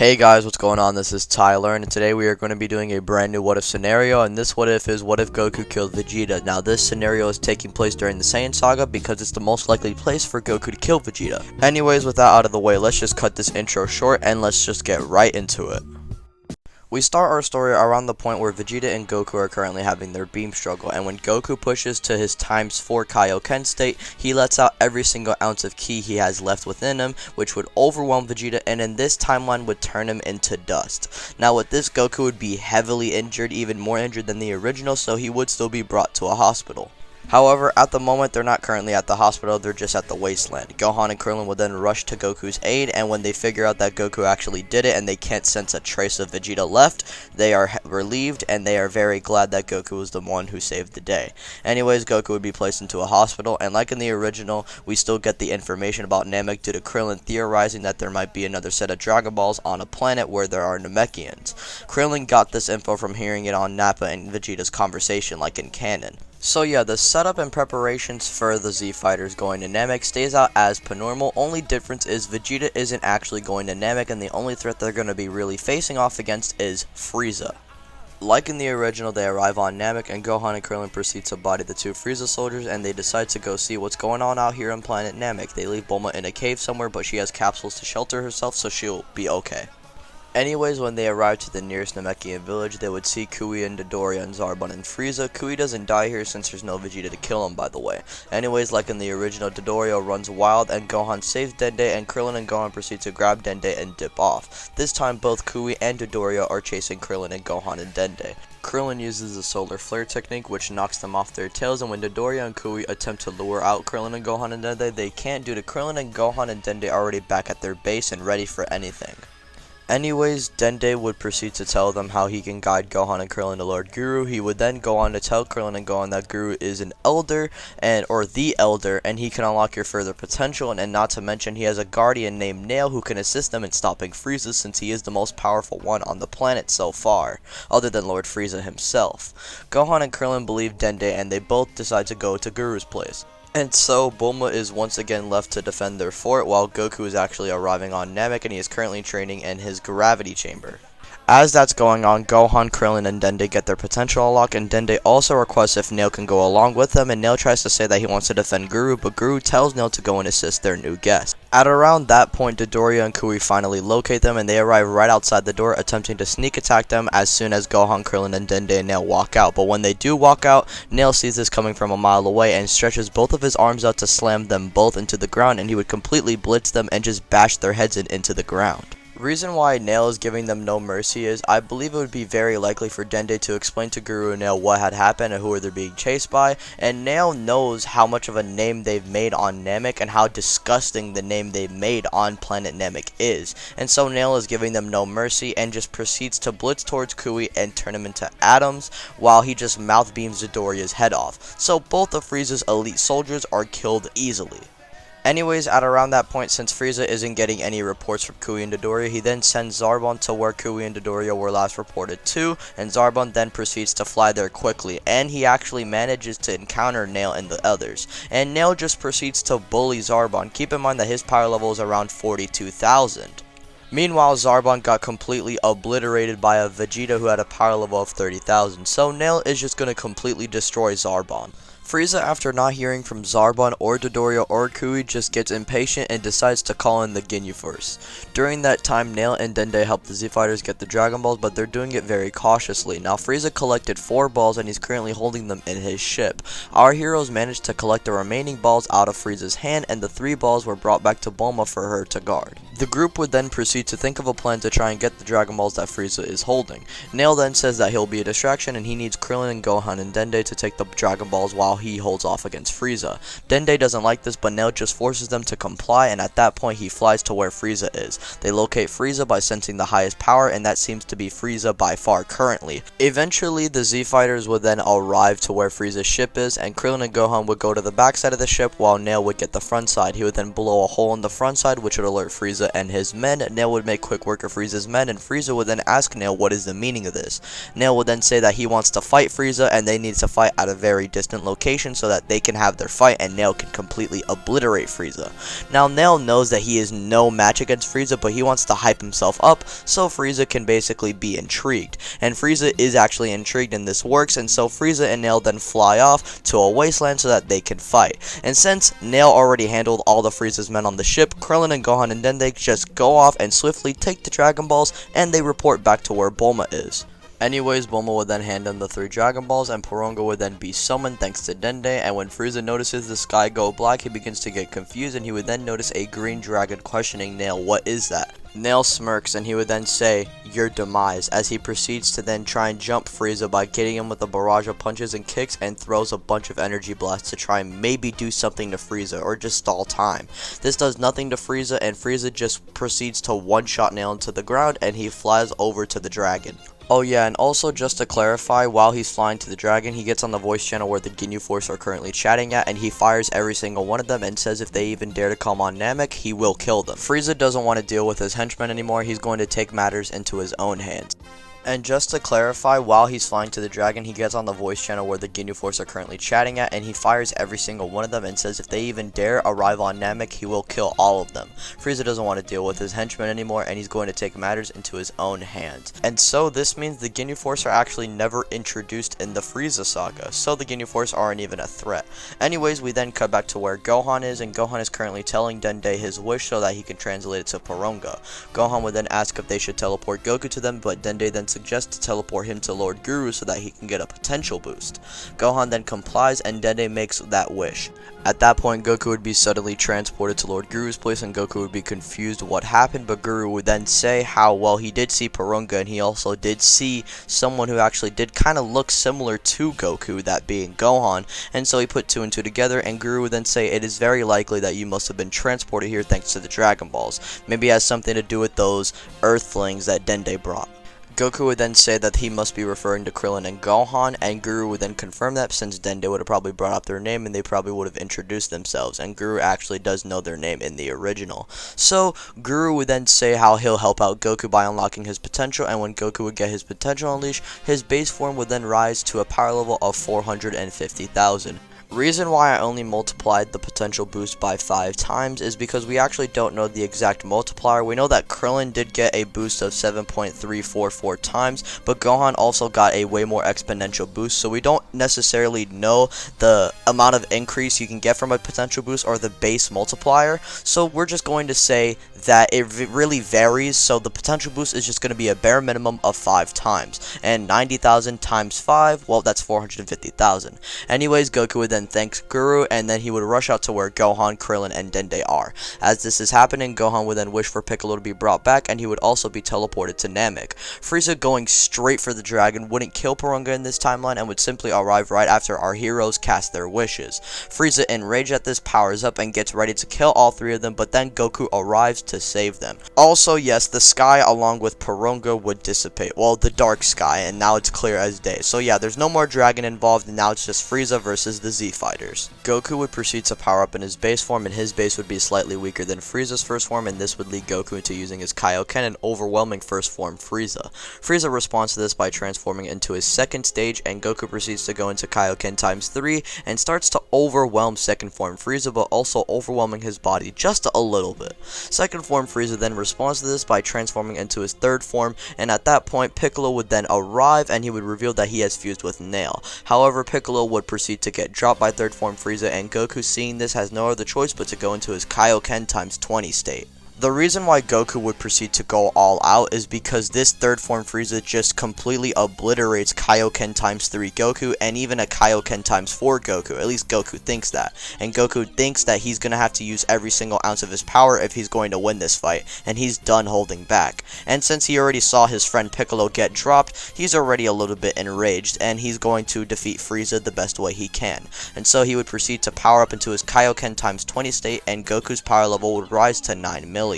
Hey guys, what's going on? This is Tyler, and today we are going to be doing a brand new what if scenario, and this what if is what if Goku killed Vegeta. Now this scenario is taking place during the Saiyan Saga because it's the most likely place for Goku to kill Vegeta. Anyways, with that out of the way, let's just cut this intro short and let's just get right into it. We start our story around the point where Vegeta and Goku are currently having their beam struggle, and when Goku pushes to his ×4 Kaioken state, he lets out every single ounce of ki he has left within him, which would overwhelm Vegeta and in this timeline would turn him into dust. Now with this, Goku would be heavily injured, even more injured than the original, so he would still be brought to a hospital. However, at the moment, they're not currently at the hospital, they're just at the wasteland. Gohan and Krillin will then rush to Goku's aid, and when they figure out that Goku actually did it and they can't sense a trace of Vegeta left, they are relieved and they are very glad that Goku was the one who saved the day. Anyways, Goku would be placed into a hospital, and like in the original, we still get the information about Namek due to Krillin theorizing that there might be another set of Dragon Balls on a planet where there are Namekians. Krillin got this info from hearing it on Nappa and Vegeta's conversation, like in canon. So yeah, the setup and preparations for the Z Fighters going to Namek stays out as per normal. Only difference is Vegeta isn't actually going to Namek, and the only threat they're going to be really facing off against is Frieza. Like in the original, they arrive on Namek, and Gohan and Krillin proceed to body the two Frieza soldiers, and they decide to go see what's going on out here on planet Namek. They leave Bulma in a cave somewhere, but she has capsules to shelter herself, so she'll be okay. Anyways, when they arrive to the nearest Namekian village, they would see Kui and Dodoria and Zarbon and Frieza. Kui doesn't die here since there's no Vegeta to kill him, by the way. Anyways, like in the original, Dodoria runs wild and Gohan saves Dende, and Krillin and Gohan proceed to grab Dende and dip off. This time, both Kui and Dodoria are chasing Krillin and Gohan and Dende. Krillin uses the solar flare technique, which knocks them off their tails, and when Dodoria and Kui attempt to lure out Krillin and Gohan and Dende, they can't due to Krillin and Gohan and Dende already back at their base and ready for anything. Anyways, Dende would proceed to tell them how he can guide Gohan and Krillin to Lord Guru. He would then go on to tell Krillin and Gohan that Guru is an elder, or the elder, and he can unlock your further potential, and not to mention he has a guardian named Nail who can assist them in stopping Frieza, since he is the most powerful one on the planet so far, other than Lord Frieza himself. Gohan and Krillin believe Dende, and they both decide to go to Guru's place. And so, Bulma is once again left to defend their fort, while Goku is actually arriving on Namek, and he is currently training in his gravity chamber. As that's going on, Gohan, Krillin, and Dende get their potential unlock, and Dende also requests if Nail can go along with them, and Nail tries to say that he wants to defend Guru, but Guru tells Nail to go and assist their new guest. At around that point, Dodoria and Kui finally locate them, and they arrive right outside the door, attempting to sneak attack them as soon as Gohan, Krillin, and Dende and Nail walk out. But when they do walk out, Nail sees this coming from a mile away and stretches both of his arms out to slam them both into the ground, and he would completely blitz them and just bash their heads into the ground. Reason why Nail is giving them no mercy is I believe it would be very likely for Dende to explain to Guru and Nail what had happened and who they're being chased by, and Nail knows how much of a name they've made on Namek and how disgusting the name they've made on planet Namek is, and so Nail is giving them no mercy and just proceeds to blitz towards Kui and turn him into atoms while he just mouth beams Dodoria's head off. So both of Frieza's elite soldiers are killed easily. Anyways, at around that point, since Frieza isn't getting any reports from Kui and Dodoria, he then sends Zarbon to where Kui and Dodoria were last reported to, and Zarbon then proceeds to fly there quickly, and he actually manages to encounter Nail and the others, and Nail just proceeds to bully Zarbon. Keep in mind that his power level is around 42,000. Meanwhile, Zarbon got completely obliterated by a Vegeta who had a power level of 30,000, so Nail is just going to completely destroy Zarbon. Frieza, after not hearing from Zarbon or Dodoria or Kui, just gets impatient and decides to call in the Ginyu Force. During that time, Nail and Dende help the Z Fighters get the Dragon Balls, but they're doing it very cautiously. Now, Frieza collected 4 balls and he's currently holding them in his ship. Our heroes managed to collect the remaining balls out of Frieza's hand, and the 3 balls were brought back to Bulma for her to guard. The group would then proceed to think of a plan to try and get the Dragon Balls that Frieza is holding. Nail then says that he'll be a distraction and he needs Krillin and Gohan and Dende to take the Dragon Balls while he holds off against Frieza. Dende doesn't like this, but Nail just forces them to comply, and at that point he flies to where Frieza is. They locate Frieza by sensing the highest power, and that seems to be Frieza by far currently. Eventually, the Z Fighters would then arrive to where Frieza's ship is, and Krillin and Gohan would go to the back side of the ship while Nail would get the front side. He would then blow a hole in the front side, which would alert Frieza and his men. Nail would make quick work of Frieza's men, and Frieza would then ask Nail what is the meaning of this. Nail would then say that he wants to fight Frieza, and they need to fight at a very distant location location so that they can have their fight and Nail can completely obliterate Frieza. Now Nail knows that he is no match against Frieza, but he wants to hype himself up so Frieza can basically be intrigued. And Frieza is actually intrigued and this works, and so Frieza and Nail then fly off to a wasteland so that they can fight. And since Nail already handled all the Frieza's men on the ship, Krillin and Gohan and Dende just go off and swiftly take the Dragon Balls and they report back to where Bulma is. Anyways, Bulma would then hand him the 3 Dragon Balls, and Porunga would then be summoned thanks to Dende, and when Frieza notices the sky go black, he begins to get confused, and he would then notice a green dragon questioning Nail, "What is that?" Nail smirks, and he would then say, "Your demise," as he proceeds to then try and jump Frieza by getting him with a barrage of punches and kicks, and throws a bunch of energy blasts to try and maybe do something to Frieza, or just stall time. This does nothing to Frieza, and Frieza just proceeds to one-shot Nail into the ground, and he flies over to the dragon. Oh yeah, and also just to clarify, while he's flying to the dragon, he gets on the voice channel where the Ginyu Force are currently chatting at, and he fires every single one of them and says if they even dare to come on Namek, he will kill them. Frieza doesn't want to deal with his henchmen anymore, he's going to take matters into his own hands. And just to clarify, while he's flying to the dragon, he gets on the voice channel where the Ginyu Force are currently chatting at, and he fires every single one of them and says if they even dare arrive on Namek, he will kill all of them. Frieza doesn't want to deal with his henchmen anymore, and he's going to take matters into his own hands. And so this means the Ginyu Force are actually never introduced in the Frieza saga, so the Ginyu Force aren't even a threat. Anyways, we then cut back to where Gohan is, and Gohan is currently telling Dende his wish so that he can translate it to Porunga. Gohan would then ask if they should teleport Goku to them, but Dende then suggests to teleport him to Lord Guru so that he can get a potential boost. Gohan then complies and Dende makes that wish. At that point, Goku would be suddenly transported to Lord Guru's place, and Goku would be confused what happened, but Guru would then say how, well, he did see Porunga, and he also did see someone who actually did kind of look similar to Goku, that being Gohan, and so he put 2 and 2 together, and Guru would then say it is very likely that you must have been transported here thanks to the Dragon Balls. Maybe it has something to do with those Earthlings that Dende brought. Goku would then say that he must be referring to Krillin and Gohan, and Guru would then confirm that since Dende would have probably brought up their name and they probably would have introduced themselves, and Guru actually does know their name in the original. So Guru would then say how he'll help out Goku by unlocking his potential, and when Goku would get his potential unleashed, his base form would then rise to a power level of 450,000. Reason why I only multiplied the potential boost by 5 times is because we actually don't know the exact multiplier. We know that Krillin did get a boost of 7.344 times, but Gohan also got a way more exponential boost, so we don't necessarily know the amount of increase you can get from a potential boost or the base multiplier, so we're just going to say that it really varies, so the potential boost is just going to be a bare minimum of 5 times, and 90,000 times 5, well, that's 450,000. Anyways, Goku would then thank Guru, and then he would rush out to where Gohan, Krillin, and Dende are. As this is happening, Gohan would then wish for Piccolo to be brought back, and he would also be teleported to Namek. Frieza, going straight for the dragon, wouldn't kill Porunga in this timeline and would simply arrive right after our heroes cast their wishes. Frieza, enraged at this, powers up and gets ready to kill all 3 of them, but then Goku arrives to save them. Also, yes, the sky along with Porunga would dissipate. Well, the dark sky, and now it's clear as day. So yeah, there's no more dragon involved, and now it's just Frieza versus the Z Fighters. Goku would proceed to power up in his base form, and his base would be slightly weaker than Frieza's first form, and this would lead Goku into using his Kaioken and overwhelming first form Frieza. Frieza responds to this by transforming into his second stage, and Goku proceeds to go into Kaioken times 3 and starts to overwhelm second form Frieza, but also overwhelming his body just a little bit. Second form Frieza then responds to this by transforming into his third form, and at that point Piccolo would then arrive and he would reveal that he has fused with Nail. However, Piccolo would proceed to get dropped by third form Frieza, and Goku, seeing this, has no other choice but to go into his Kaioken times 20 state. The reason why Goku would proceed to go all out is because this third form Frieza just completely obliterates Kaioken times 3 Goku and even a Kaioken times 4 Goku. At least Goku thinks that. And Goku thinks that he's going to have to use every single ounce of his power if he's going to win this fight, and he's done holding back. And since he already saw his friend Piccolo get dropped, he's already a little bit enraged, and he's going to defeat Frieza the best way he can. And so he would proceed to power up into his Kaioken times 20 state, and Goku's power level would rise to 9 million.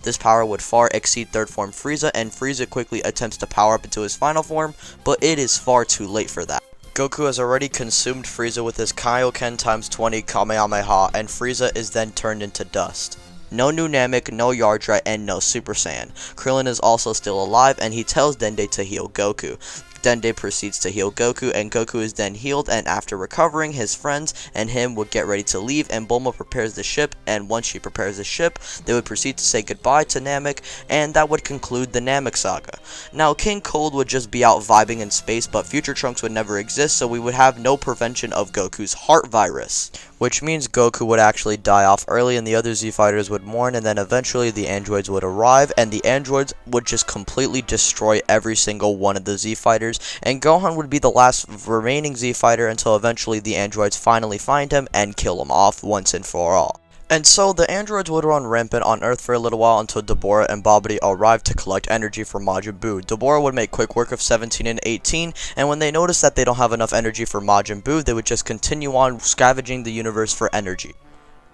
This power would far exceed third form Frieza, and Frieza quickly attempts to power up into his final form, but it is far too late for that. Goku has already consumed Frieza with his Kaioken times 20 Kamehameha, and Frieza is then turned into dust. No new Namek, no Yardrat, and no Super Saiyan. Krillin is also still alive, and he tells Dende to heal Goku. Dende proceeds to heal Goku, and Goku is then healed, and after recovering, his friends and him would get ready to leave, and Bulma prepares the ship, and once she prepares the ship, they would proceed to say goodbye to Namek, and that would conclude the Namek saga. Now, King Cold would just be out vibing in space, but Future Trunks would never exist, so we would have no prevention of Goku's heart virus, which means Goku would actually die off early, and the other Z Fighters would mourn, and then eventually the androids would arrive, and the androids would just completely destroy every single one of the Z Fighters, and Gohan would be the last remaining Z Fighter until eventually the androids finally find him and kill him off once and for all. And so the androids would run rampant on Earth for a little while until Deborah and Babidi arrived to collect energy for Majin Buu. Deborah would make quick work of 17 and 18, and when they noticed that they don't have enough energy for Majin Buu, they would just continue on scavenging the universe for energy.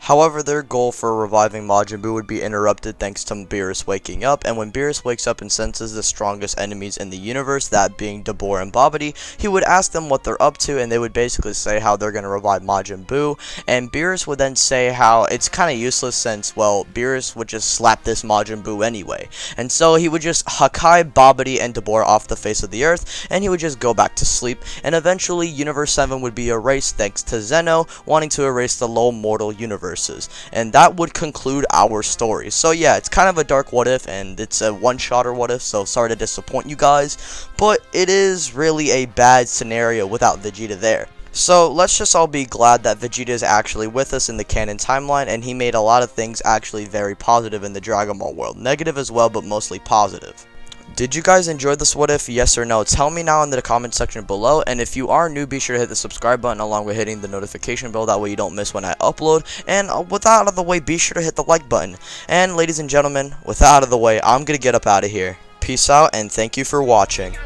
However, their goal for reviving Majin Buu would be interrupted thanks to Beerus waking up, and when Beerus wakes up and senses the strongest enemies in the universe, that being Deborah and Babidi, he would ask them what they're up to, and they would basically say how they're going to revive Majin Buu, and Beerus would then say how it's kind of useless since, well, Beerus would just slap this Majin Buu anyway, and so he would just Hakai, Babidi, and Deborah off the face of the earth, and he would just go back to sleep, and eventually Universe 7 would be erased thanks to Zeno wanting to erase the low mortal universe. And that would conclude our story. So yeah, it's kind of a dark what if, and it's a one-shotter what if, so sorry to disappoint you guys, but it is really a bad scenario without Vegeta there. So let's just all be glad that Vegeta is actually with us in the canon timeline, and he made a lot of things actually very positive in the Dragon Ball world. Negative as well, but mostly positive. Did you guys enjoy this what if? Yes or no? Tell me now in the comment section below, and if you are new, be sure to hit the subscribe button along with hitting the notification bell, that way you don't miss when I upload, and with that out of the way, be sure to hit the like button. And ladies and gentlemen, with that out of the way, I'm gonna get up out of here. Peace out, and thank you for watching.